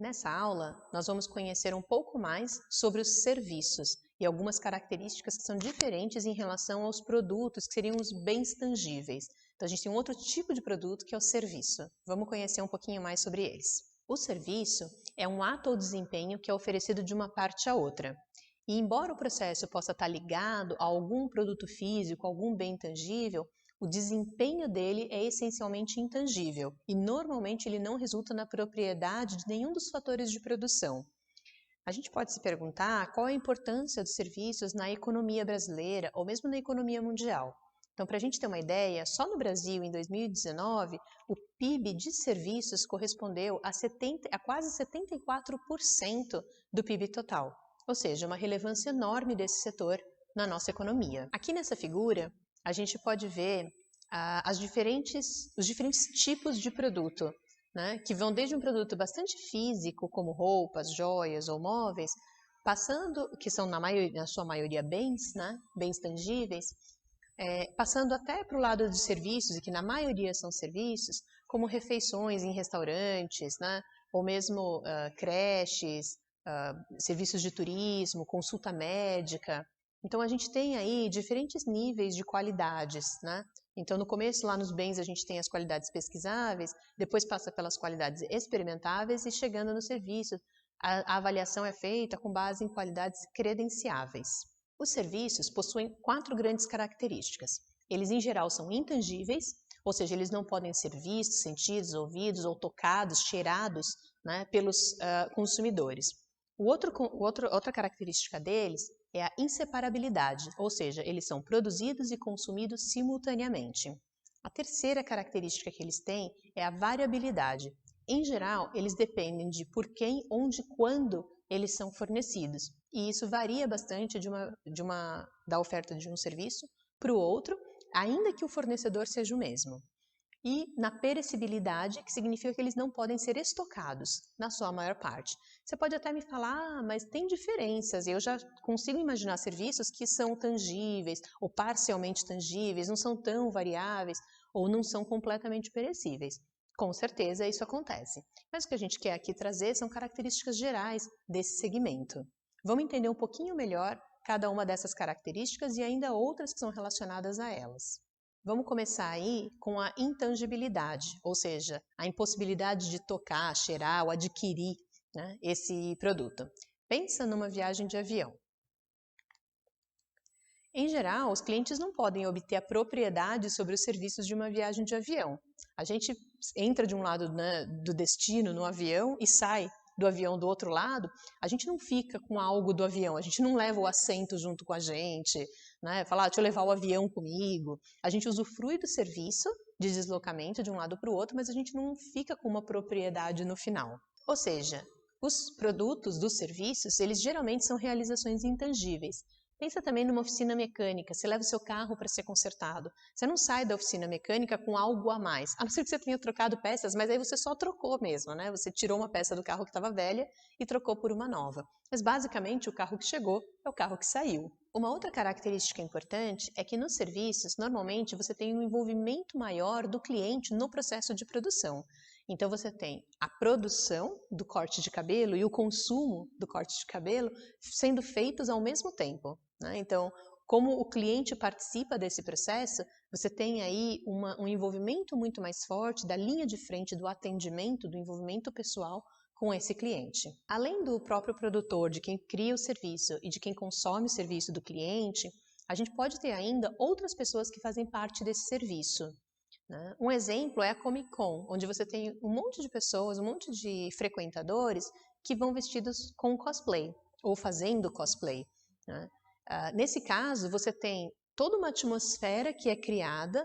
Nessa aula, nós vamos conhecer um pouco mais sobre os serviços e algumas características que são diferentes em relação aos produtos, que seriam os bens tangíveis. Então, a gente tem um outro tipo de produto que é o serviço. Vamos conhecer um pouquinho mais sobre eles. O serviço é um ato ou desempenho que é oferecido de uma parte a outra. E embora o processo possa estar ligado a algum produto físico, algum bem tangível, o desempenho dele é essencialmente intangível e normalmente ele não resulta na propriedade de nenhum dos fatores de produção. A gente pode se perguntar qual a importância dos serviços na economia brasileira ou mesmo na economia mundial. Então, para a gente ter uma ideia, só no Brasil, em 2019, o PIB de serviços correspondeu a quase 74% do PIB total, ou seja, uma relevância enorme desse setor na nossa economia. Aqui nessa figura, a gente pode ver os diferentes tipos de produto, né, que vão desde um produto bastante físico, como roupas, joias ou móveis, que são na sua maioria bens, né, bens tangíveis, passando até para o lado de serviços, e que na maioria são serviços, como refeições em restaurantes, né, ou mesmo creches, serviços de turismo, consulta médica. Então, a gente tem aí diferentes níveis de qualidades, né? Então, no começo, lá nos bens, a gente tem as qualidades pesquisáveis, depois passa pelas qualidades experimentáveis e chegando no serviço, a avaliação é feita com base em qualidades credenciáveis. Os serviços possuem 4 grandes características. Eles, em geral, são intangíveis, ou seja, eles não podem ser vistos, sentidos, ouvidos ou tocados, cheirados, né, pelos consumidores. Outra característica deles é a inseparabilidade, ou seja, eles são produzidos e consumidos simultaneamente. A terceira característica que eles têm é a variabilidade. Em geral, eles dependem de por quem, onde, quando eles são fornecidos. E isso varia bastante da oferta de um serviço para o outro, ainda que o fornecedor seja o mesmo. E na perecibilidade, que significa que eles não podem ser estocados, na sua maior parte. Você pode até me falar, mas tem diferenças. Eu já consigo imaginar serviços que são tangíveis ou parcialmente tangíveis, não são tão variáveis ou não são completamente perecíveis. Com certeza isso acontece. Mas o que a gente quer aqui trazer são características gerais desse segmento. Vamos entender um pouquinho melhor cada uma dessas características e ainda outras que são relacionadas a elas. Vamos começar aí com a intangibilidade, ou seja, a impossibilidade de tocar, cheirar ou adquirir, né, esse produto. Pensa numa viagem de avião. Em geral, os clientes não podem obter a propriedade sobre os serviços de uma viagem de avião. A gente entra de um lado, né, do destino no avião e sai do avião do outro lado, a gente não fica com algo do avião, a gente não leva o assento junto com a gente, né? Falar, deixa eu levar o avião comigo. A gente usufrui do serviço de deslocamento de um lado para o outro, mas a gente não fica com uma propriedade no final. Ou seja, os produtos dos serviços, eles geralmente são realizações intangíveis. Pensa também numa oficina mecânica, você leva o seu carro para ser consertado. Você não sai da oficina mecânica com algo a mais, a não ser que você tenha trocado peças, mas aí você só trocou mesmo, né? Você tirou uma peça do carro que estava velha e trocou por uma nova. Mas basicamente o carro que chegou é o carro que saiu. Uma outra característica importante é que nos serviços, normalmente você tem um envolvimento maior do cliente no processo de produção. Então você tem a produção do corte de cabelo e o consumo do corte de cabelo sendo feitos ao mesmo tempo, né? Então, como o cliente participa desse processo, você tem aí um envolvimento muito mais forte da linha de frente do atendimento, do envolvimento pessoal com esse cliente. Além do próprio produtor, de quem cria o serviço e de quem consome o serviço do cliente, a gente pode ter ainda outras pessoas que fazem parte desse serviço. Um exemplo é a Comic Con, onde você tem um monte de pessoas, um monte de frequentadores que vão vestidos com cosplay ou fazendo cosplay, né? Nesse caso, você tem toda uma atmosfera que é criada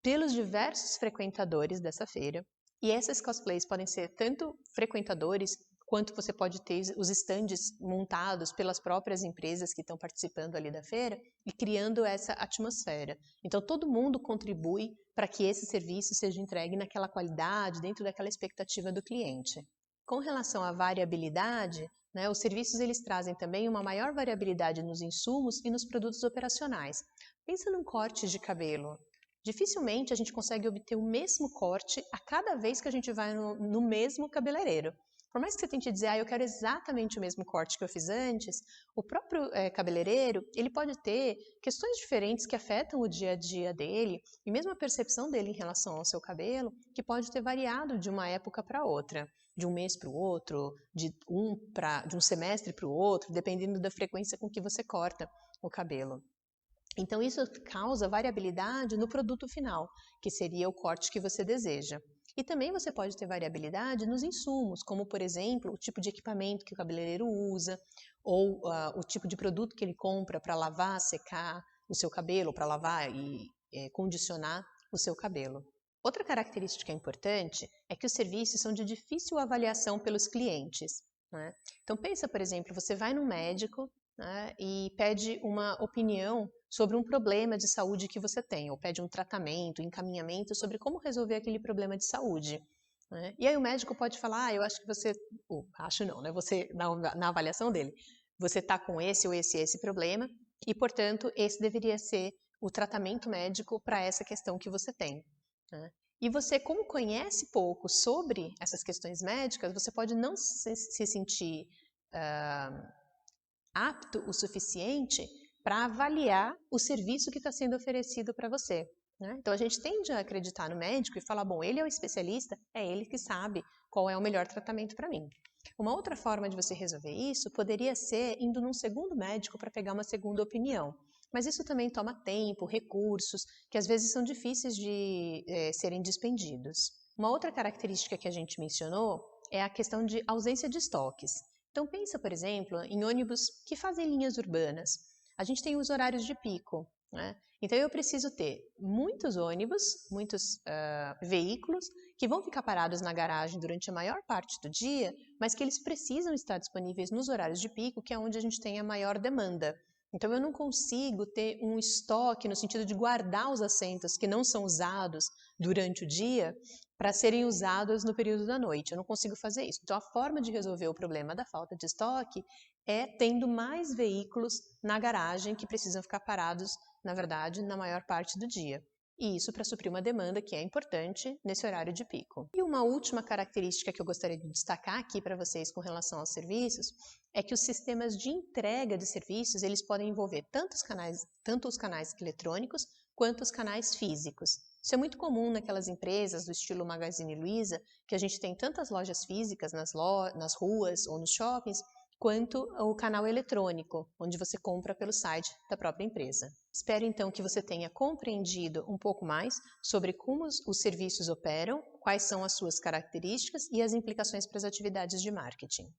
pelos diversos frequentadores dessa feira, e esses cosplays podem ser tanto frequentadores quanto você pode ter os estandes montados pelas próprias empresas que estão participando ali da feira e criando essa atmosfera. Então, todo mundo contribui para que esse serviço seja entregue naquela qualidade, dentro daquela expectativa do cliente. Com relação à variabilidade, né, os serviços eles trazem também uma maior variabilidade nos insumos e nos produtos operacionais. Pensa num corte de cabelo. Dificilmente a gente consegue obter o mesmo corte a cada vez que a gente vai no mesmo cabeleireiro. Por mais que você tente dizer, eu quero exatamente o mesmo corte que eu fiz antes, o próprio cabeleireiro, ele pode ter questões diferentes que afetam o dia a dia dele e mesmo a percepção dele em relação ao seu cabelo, que pode ter variado de uma época para outra, de um mês para o outro, de um semestre para o outro, dependendo da frequência com que você corta o cabelo. Então, isso causa variabilidade no produto final, que seria o corte que você deseja. E também você pode ter variabilidade nos insumos, como, por exemplo, o tipo de equipamento que o cabeleireiro usa, ou o tipo de produto que ele compra para lavar, secar o seu cabelo, para lavar e condicionar o seu cabelo. Outra característica importante é que os serviços são de difícil avaliação pelos clientes, né? Então, pensa, por exemplo, você vai no médico, né, e pede uma opinião sobre um problema de saúde que você tem, ou pede um tratamento, encaminhamento sobre como resolver aquele problema de saúde, né? E aí o médico pode falar, eu acho que você, acho não, né? Você, na avaliação dele, você está com esse ou esse problema, e portanto esse deveria ser o tratamento médico para essa questão que você tem, né? E você, como conhece pouco sobre essas questões médicas, você pode não se sentir apto o suficiente para avaliar o serviço que está sendo oferecido para você, né? Então a gente tende a acreditar no médico e falar, bom, ele é o especialista, é ele que sabe qual é o melhor tratamento para mim. Uma outra forma de você resolver isso poderia ser indo num segundo médico para pegar uma segunda opinião. Mas isso também toma tempo, recursos, que às vezes são difíceis de serem dispendidos. Uma outra característica que a gente mencionou é a questão de ausência de estoques. Então pensa, por exemplo, em ônibus que fazem linhas urbanas. A gente tem os horários de pico, né? Então eu preciso ter muitos ônibus, muitos veículos que vão ficar parados na garagem durante a maior parte do dia, mas que eles precisam estar disponíveis nos horários de pico, que é onde a gente tem a maior demanda. Então eu não consigo ter um estoque no sentido de guardar os assentos que não são usados durante o dia para serem usados no período da noite. Eu não consigo fazer isso. Então, a forma de resolver o problema da falta de estoque é tendo mais veículos na garagem que precisam ficar parados, na verdade, na maior parte do dia. E isso para suprir uma demanda que é importante nesse horário de pico. E uma última característica que eu gostaria de destacar aqui para vocês com relação aos serviços é que os sistemas de entrega de serviços, eles podem envolver tanto os canais eletrônicos quanto os canais físicos. Isso é muito comum naquelas empresas do estilo Magazine Luiza, que a gente tem tantas lojas físicas nas ruas ou nos shoppings, quanto o canal eletrônico, onde você compra pelo site da própria empresa. Espero então que você tenha compreendido um pouco mais sobre como os serviços operam, quais são as suas características e as implicações para as atividades de marketing.